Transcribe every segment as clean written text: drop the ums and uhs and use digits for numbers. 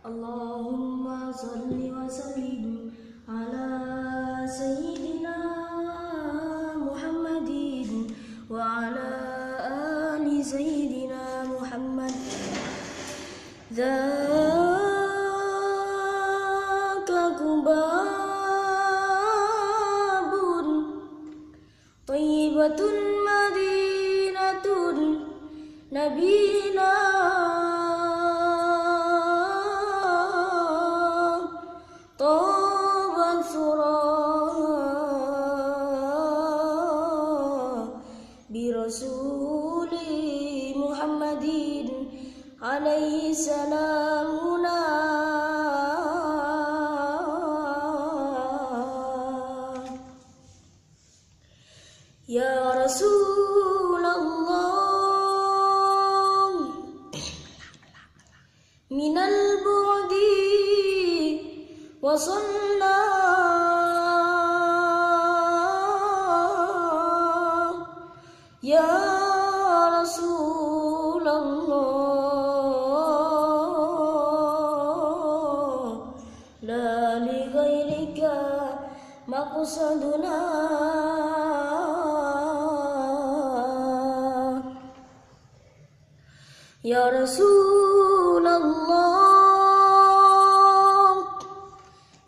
Allahumma salli wa sallim ala Sayyidina Muhammadin wa ala ali Sayyidina Muhammad. Dzaka kubabun thayyibatun madinatun nabina taban surah bi rasuli Muhammadin alaihi salamuna. Ya Rasulullah minal bu'di wasalna ya Rasulullah la li ghairika maqsaduna. Ya Rasulullah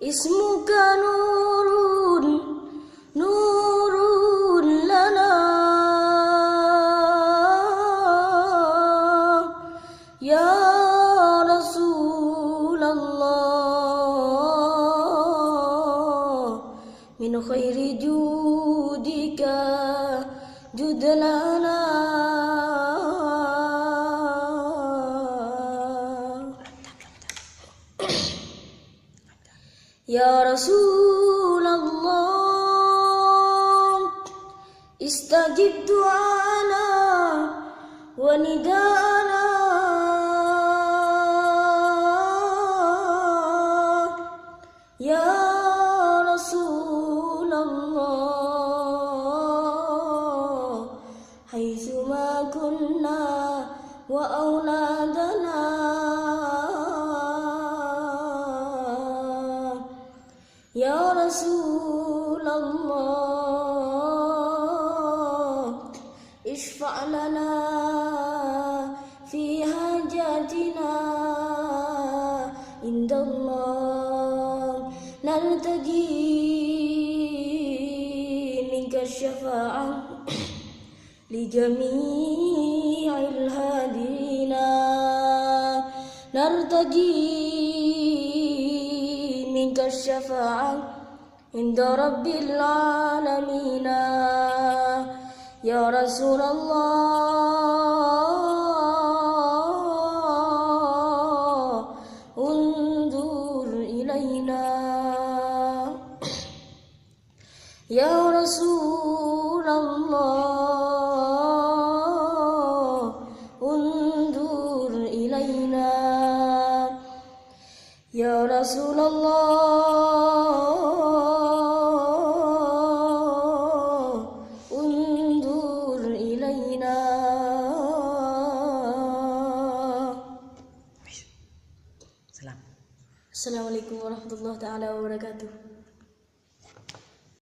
ismuka nurun nurun lana ya Rasulullah min khairi judika judlana. Ya Rasulullah istajib du'ana wa nidana ya Rasulullah haitsu ma kunna wa auladana. Ya Rasulullah ishfa' lana fi hajatina indallah nartaji minka syafa'ah li jami'il hadina nartaji minka syafa'ah inda rabbil alamin. Ya Rasulullah unzur ilaina. Ya Rasulullah unzur ilaina. Ya Rasulullah unzur ilaina. Assalamualaikum warahmatullahi taala wabarakatuh.